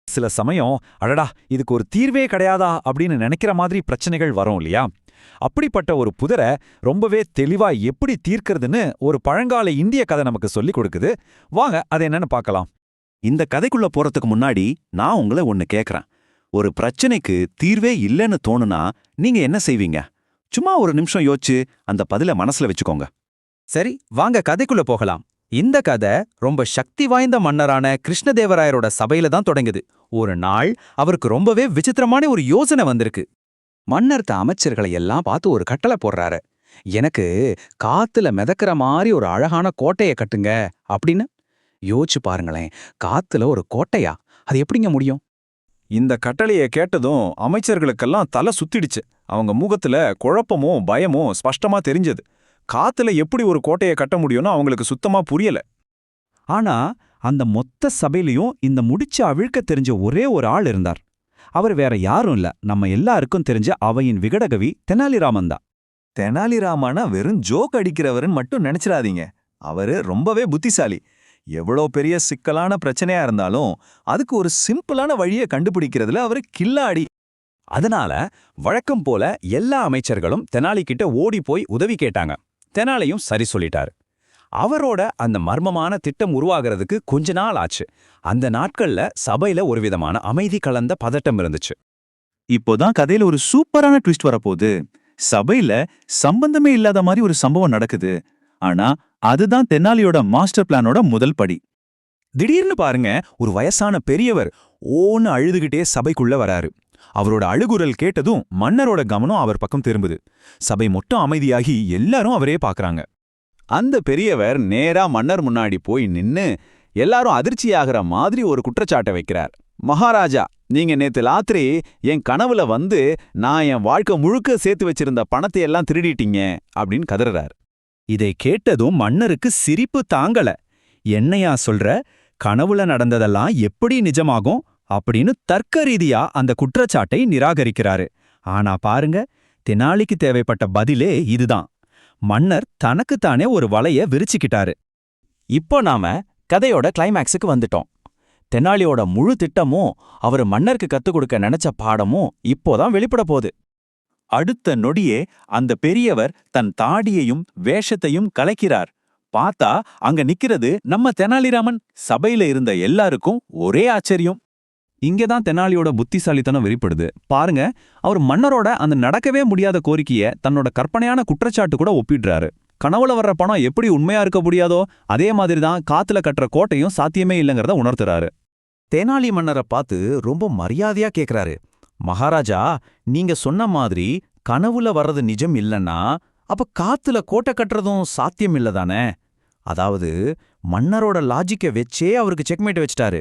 சில சமயம் அடடா இதுக்கு ஒரு தீர்வே கிடையாதா அப்படின்னு நினைக்கிற மாதிரி பிரச்சனைகள் வரும் இல்லையா? அப்படிப்பட்ட ஒரு புதரை ரொம்பவே தெளிவா எப்படி தீர்க்கிறதுன்னு ஒரு பழங்கால இந்திய கதை நமக்கு சொல்லிக் கொடுக்குது. வாங்க அது என்னன்னு பார்க்கலாம். இந்த கதைக்குள்ள போறதுக்கு முன்னாடி நான் உங்களை ஒன்னு கேக்குறேன். ஒரு பிரச்சனைக்கு தீர்வே இல்லைன்னு தோணுனா நீங்க என்ன செய்வீங்க? சும்மா ஒரு நிமிஷம் யோசிச்சு அந்த பதில மனசுல வச்சுக்கோங்க. சரி, வாங்க கதைக்குள்ள போகலாம். இந்த கதை ரொம்ப சக்தி வாய்ந்த மன்னரான கிருஷ்ணதேவராயரோட சபையில தான் தொடங்குது. ஒரு நாள் அவருக்கு ரொம்பவே விசித்திரமான ஒரு யோசனை வந்திருக்கு. மன்னர் அமைச்சர்களை எல்லாம் பார்த்து ஒரு கட்டளை போடுறாரு. எனக்கு காத்துல மிதக்கிற மாதிரி ஒரு அழகான கோட்டைய கட்டுங்க அப்படின்னு. யோசிச்சு பாருங்களேன், காத்துல ஒரு கோட்டையா? அது எப்படிங்க முடியும்? இந்த கட்டளையை கேட்டதும் அமைச்சர்களுக்கெல்லாம் தலை சுத்திடுச்சு. அவங்க முகத்துல குழப்பமும் பயமும் ஸ்பஷ்டமா தெரிஞ்சது. காத்துல எப்படி ஒரு கோட்டையை கட்ட முடியும்னு அவங்களுக்கு சுத்தமா புரியல. ஆனா அந்த மொத்த சபையிலையும் இந்த முடிச்ச அவிழ்க்க தெரிஞ்ச ஒரே ஒரு ஆள் இருந்தார். அவர் வேற யாரும் இல்ல, நம்ம எல்லாருக்கும் தெரிஞ்ச அவையின் விகடகவி தெனாலிராமன் தான். தெனாலிராமனா வெறும் ஜோக் அடிக்கிறவருன்னு மட்டும் நினைச்சிடாதீங்க. அவரு ரொம்பவே புத்திசாலி. எவ்வளோ பெரிய சிக்கலான பிரச்சனையா இருந்தாலும் அதுக்கு ஒரு சிம்பிளான வழியை கண்டுபிடிக்கிறதுல அவரு கில்லாடி. அதனால வழக்கம் போல எல்லா அமைச்சர்களும் தெனாலி கிட்ட ஓடி போய் உதவி கேட்டாங்க. தெனாலியும் சரி சொல்லிட்டாரு. அவரோட அந்த மர்மமான திட்டம் உருவாகிறதுக்கு கொஞ்ச நாள் ஆச்சு. அந்த நாட்கள்ல சபையில ஒரு விதமான அமைதி கலந்த பதட்டம் இருந்துச்சு. இப்போதான் கதையில ஒரு சூப்பரான ட்விஸ்ட் வரப்போகுது. சபையில சம்பந்தமே இல்லாத மாதிரி ஒரு சம்பவம் நடக்குது. ஆனா அதுதான் தெனாலியோட மாஸ்டர் பிளானோட முதல் படி. திடீர்னு பாருங்க, ஒரு வயசான பெரியவர் ஓன்னு அழுதுகிட்டே சபைக்குள்ள வராரு. அவரோட அழுகுரல் கேட்டதும் மன்னரோட கவனம் அவர் பக்கம் திரும்புது. சபை மொத்தம் அமைதியாகி எல்லாரும் அவரே பாக்குறாங்க. அந்த பெரியவர் நேரா மன்னர் முன்னாடி போய் நின்னு எல்லாரும் அதிர்ச்சியாகிற மாதிரி ஒரு குற்றச்சாட்டை வைக்கிறார். மகாராஜா, நீங்க நேத்து ராத்திரி என் கனவுல வந்து நான் என் வாழ்க்கை முழுக்க சேர்த்து வச்சிருந்த பணத்தை எல்லாம் திருடிட்டீங்க அப்படின்னு கதறார். இதை கேட்டதும் மன்னருக்கு சிரிப்பு தாங்கல. என்னையா சொல்ற? கனவுல நடந்ததெல்லாம் எப்படி நிஜமாகும் அப்படின்னு தர்க்க ரீதியா அந்த குற்றச்சாட்டை நிராகரிக்கிறாரு. ஆனா பாருங்க, தெனாலிக்கு தேவைப்பட்ட பதிலே இதுதான். மன்னர் தனக்குத்தானே ஒரு வலைய விரிச்சுக்கிட்டாரு. இப்போ நாம கதையோட கிளைமேக்ஸுக்கு வந்துட்டோம். தெனாலியோட முழு திட்டமும் அவர் மன்னருக்கு கத்துக் கொடுக்க நினைச்ச பாடமும் இப்போதான் வெளிப்பட போகுது. அடுத்த நொடியே அந்த பெரியவர் தன் தாடியையும் வேஷத்தையும் கலைக்கிறார். பார்த்தா அங்க நிக்கிறது நம்ம தெனாலிராமன். சபையில இருந்த எல்லாருக்கும் ஒரே ஆச்சரியம். இங்கதான் தெனாலியோட புத்திசாலித்தனம் வெளிப்படுது. பாருங்க, அவர் மன்னரோட அந்த நடக்கவே முடியாத கோரிக்கைய தன்னோட கற்பனையான குற்றச்சாட்டு கூட ஒப்பிடுறாரு. கனவுல வர்ற பணம் எப்படி உண்மையா இருக்க முடியாதோ அதே மாதிரிதான் காத்துல கட்டுற கோட்டையும் சாத்தியமே இல்லைங்கிறத உணர்த்துறாரு. தெனாலி மன்னரை பார்த்து ரொம்ப மரியாதையா கேக்குறாரு. மகாராஜா, நீங்க சொன்ன மாதிரி கனவுல வர்றது நிஜம் இல்லைன்னா அப்ப காத்துல கோட்டை கட்டுறதும் சாத்தியம் இல்லதானே? அதாவது மன்னரோட லாஜிக்கை வச்சே அவருக்கு செக்மேட் வச்சிட்டாரு.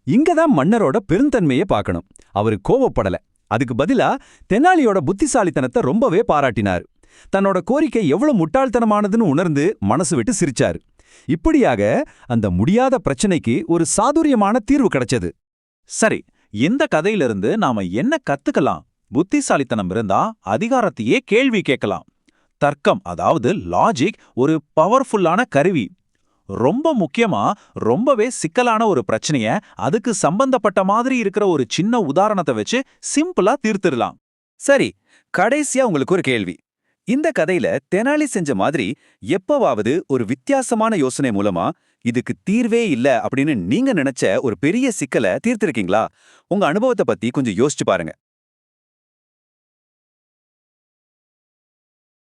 இங்கதான் மன்னரோட பெருந்தன்மையை பார்க்கணும். அவரு கோவப்படல. அதுக்கு பதிலா தெனாலியோட புத்திசாலித்தனத்தை ரொம்பவே பாராட்டினார். தன்னோட கோரிக்கை எவ்வளவு முட்டாள்தனமானதுன்னு உணர்ந்து மனசு விட்டு சிரிச்சாரு. இப்படியாக அந்த முடியாத பிரச்சனைக்கு ஒரு சாதுரியமான தீர்வு கிடைச்சது. சரி, இந்த கதையிலிருந்து நாம என்ன கத்துக்கலாம்? புத்திசாலித்தனம் இருந்தா அதிகாரத்தையே கேள்வி கேட்கலாம். தர்க்கம், அதாவது லாஜிக், ஒரு பவர்ஃபுல்லான கருவி. ரொம்ப முக்கியமா ரொம்பவே சிக்கலான ஒரு பிரச்சனைய அதுக்கு சம்பந்தப்பட்ட மாதிரி இருக்கிற ஒரு சின்ன உதாரணத்தை வச்சு சிம்பிளா தீர்த்திடலாம். சரி, கடைசியா உங்களுக்கு ஒரு கேள்வி. இந்த கதையில தெனாலி செஞ்ச மாதிரி எப்பவாவது ஒரு வித்தியாசமான யோசனை மூலமா இதுக்கு தீர்வே இல்ல அப்படின்னு நீங்க நினைச்ச ஒரு பெரிய சிக்கலை தீர்த்திருக்கீங்களா? உங்க அனுபவத்தை பத்தி கொஞ்சம் யோசிச்சு பாருங்க.